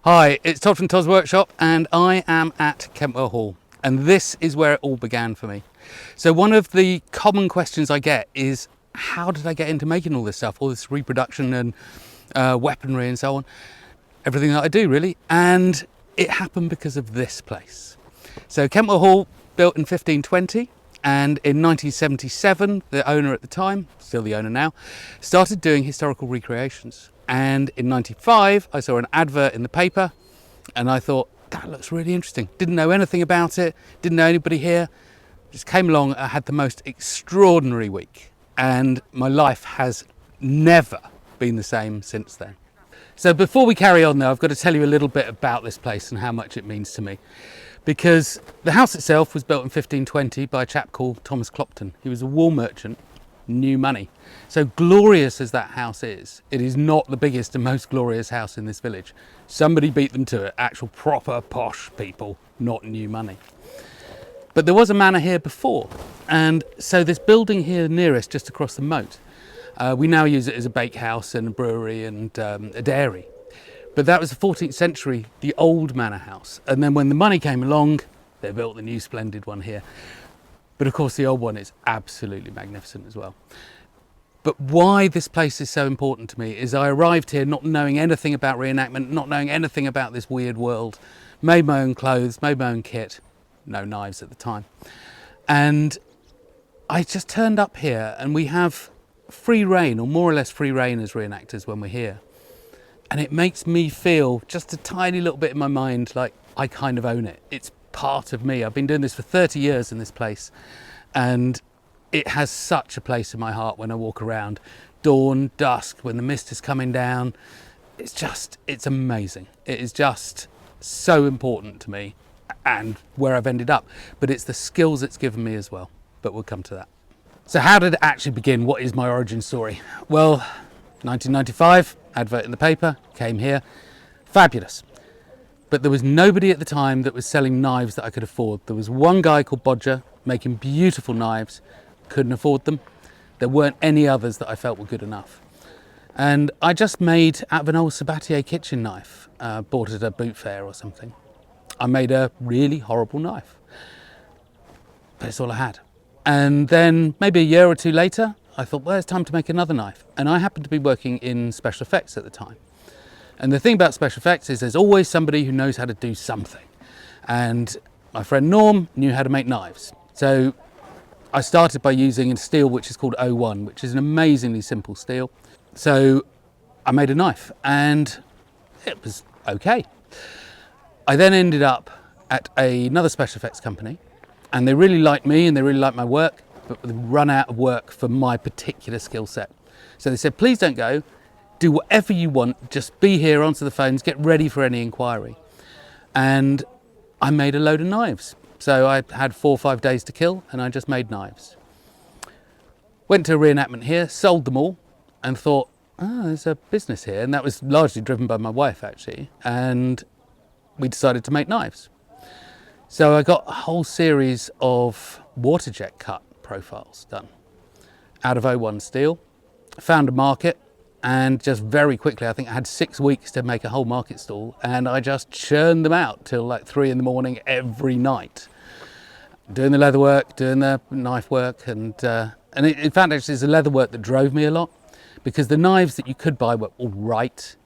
Hi, it's Todd from Todd's Workshop and I am at Kentwell Hall, and this is where it all began for me. So one of the common questions I get is, how did I get into making all this stuff, all this reproduction and weaponry and so on, everything that I do really, and it happened because of this place. So Kentwell Hall, built in 1520, and in 1977 the owner at the time, still the owner now, started doing historical recreations. And in 95 I saw an advert in the paper and I thought, that looks really interesting. Didn't know anything about it, didn't know anybody here, just came along. I had the most extraordinary week and my life has never been the same since then. So before we carry on though, I've got to tell you a little bit about this place and how much it means to me. Because the house itself was built in 1520 by a chap called Thomas Clopton. He was a wool merchant, new money. So glorious as that house is, it is not the biggest and most glorious house in this village. Somebody beat them to it, actual proper posh people, not new money. But there was a manor here before, and so this building here nearest, just across the moat, we now use it as a bakehouse and a brewery and a dairy. But that was the 14th century, the old manor house. And then when the money came along, they built the new splendid one here. But of course the old one is absolutely magnificent as well. But why this place is so important to me is I arrived here not knowing anything about reenactment, not knowing anything about this weird world, made my own clothes, made my own kit, no knives at the time. And I just turned up here and we have free reign, or more or less free reign as reenactors when we're here. And it makes me feel just a tiny little bit in my mind like I kind of own it. It's part of me. I've been doing this for 30 years in this place and it has such a place in my heart when I walk around. Dawn, dusk, when the mist is coming down. It's amazing. It is just so important to me and where I've ended up. But it's the skills it's given me as well. But we'll come to that. So how did it actually begin? What is my origin story? Well, 1995, advert in the paper, came here, fabulous. But there was nobody at the time that was selling knives that I could afford. There was one guy called Bodger making beautiful knives, couldn't afford them. There weren't any others that I felt were good enough. And I just made, out of an old Sabatier kitchen knife, bought it at a boot fair or something. I made a really horrible knife. But it's all I had. And then maybe a year or two later, I thought, well, it's time to make another knife. And I happened to be working in special effects at the time. And the thing about special effects is there's always somebody who knows how to do something. And my friend Norm knew how to make knives. So I started by using a steel which is called O1, which is an amazingly simple steel. So I made a knife and it was okay. I then ended up at another special effects company and they really liked me and they really liked my work, but they run out of work for my particular skill set. So they said, please don't go, do whatever you want, just be here, answer the phones, get ready for any inquiry. And I made a load of knives. So I had 4 or 5 days to kill and I just made knives. Went to a reenactment here, sold them all and thought, oh, there's a business here. And that was largely driven by my wife actually. And we decided to make knives. So I got a whole series of water jet cut profiles done out of O1 steel, found a market, and just very quickly, I think I had 6 weeks to make a whole market stall, and I just churned them out till like 3 in the morning every night, doing the leather work, doing the knife work, and in fact actually it's the leather work that drove me a lot, because the knives that you could buy were all right,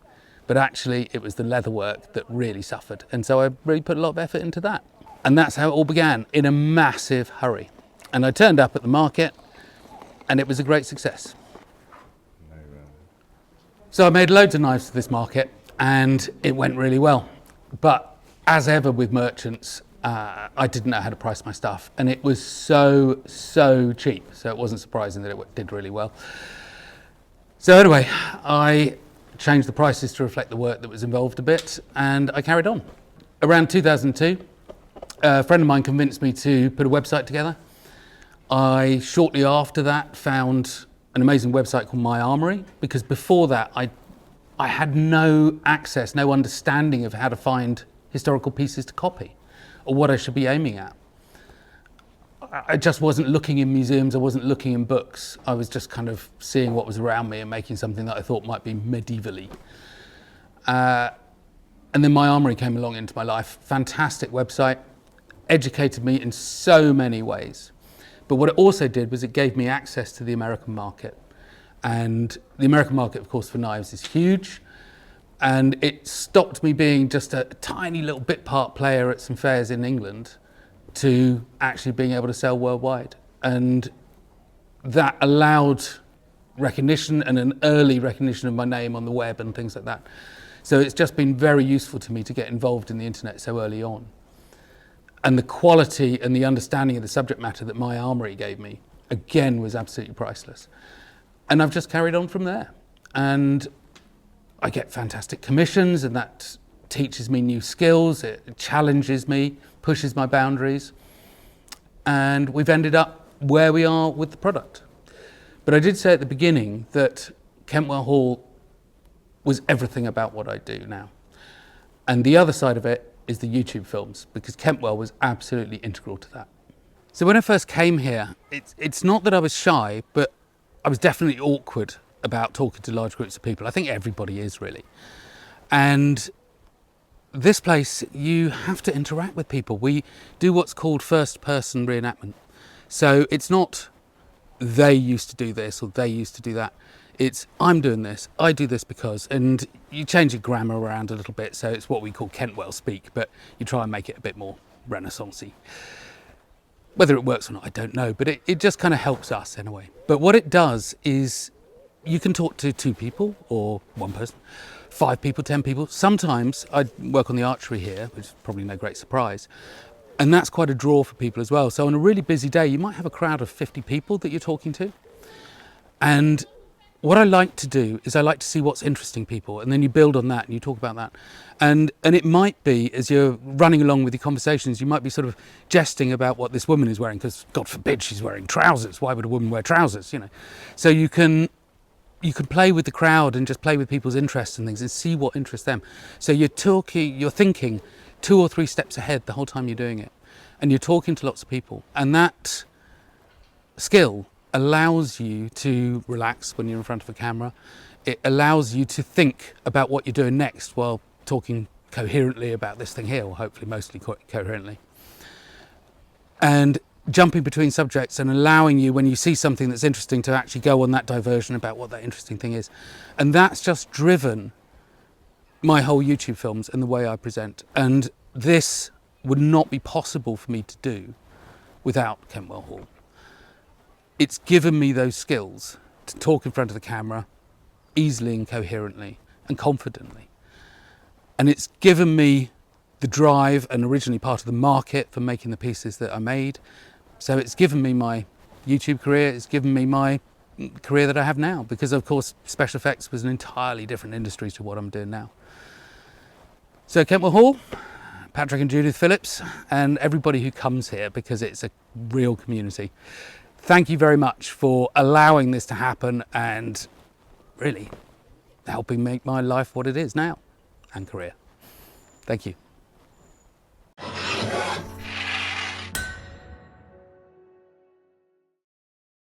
but actually it was the leather work that really suffered, and so I really put a lot of effort into that. And that's how it all began, in a massive hurry. And I turned up at the market and it was a great success. So I made loads of knives for this market and it went really well. But as ever with merchants, I didn't know how to price my stuff and it was so cheap. So it wasn't surprising that it did really well. So anyway, I changed the prices to reflect the work that was involved a bit and I carried on. Around 2002, a friend of mine convinced me to put a website together. I shortly after that found an amazing website called My Armory, because before that I had no access, no understanding of how to find historical pieces to copy or what I should be aiming at. I just wasn't looking in museums, I wasn't looking in books. I was just kind of seeing what was around me and making something that I thought might be medievally. And then My Armory came along into my life. Fantastic website, educated me in so many ways. But what it also did was it gave me access to the American market. And the American market, of course, for knives is huge. And it stopped me being just a tiny little bit part player at some fairs in England to actually being able to sell worldwide. And that allowed recognition and an early recognition of my name on the web and things like that. So it's just been very useful to me to get involved in the internet so early on. And the quality and the understanding of the subject matter that My Armory gave me, again, was absolutely priceless. And I've just carried on from there. And I get fantastic commissions, and that teaches me new skills, it challenges me, pushes my boundaries. And we've ended up where we are with the product. But I did say at the beginning that Kentwell Hall was everything about what I do now. And the other side of it is the YouTube films, because Kentwell was absolutely integral to that. So when I first came here, it's not that I was shy, but I was definitely awkward about talking to large groups of people. I think everybody is, really. And this place, you have to interact with people. We do what's called first-person reenactment. So it's not they used to do this or they used to do that. It's I'm doing this, I do this because, and you change your grammar around a little bit, so it's what we call Kentwell speak, but you try and make it a bit more Renaissance-y. Whether it works or not, I don't know, but it just kind of helps us in a way. But what it does is you can talk to 2 people or 1 person, 5 people, 10 people. Sometimes I work on the archery here, which is probably no great surprise. And that's quite a draw for people as well. So on a really busy day, you might have a crowd of 50 people that you're talking to. And what I like to do is I like to see what's interesting people, and then you build on that and you talk about that. And it might be, as you're running along with your conversations, you might be sort of jesting about what this woman is wearing, because God forbid she's wearing trousers. Why would a woman wear trousers, you know? So you can play with the crowd and just play with people's interests and things and see what interests them. So you're thinking 2 or 3 steps ahead the whole time you're doing it. And you're talking to lots of people. And that skill allows you to relax when you're in front of a camera. It allows you to think about what you're doing next while talking coherently about this thing here, or hopefully mostly coherently. And jumping between subjects and allowing you, when you see something that's interesting, to actually go on that diversion about what that interesting thing is. And that's just driven my whole YouTube films and the way I present. And this would not be possible for me to do without Kentwell Hall. It's given me those skills to talk in front of the camera easily and coherently and confidently. And it's given me the drive and originally part of the market for making the pieces that I made. So it's given me my YouTube career, it's given me my career that I have now, because of course special effects was an entirely different industry to what I'm doing now. So Kentwell Hall, Patrick and Judith Phillips, and everybody who comes here, because it's a real community. Thank you very much for allowing this to happen and really helping make my life what it is now and career. Thank you.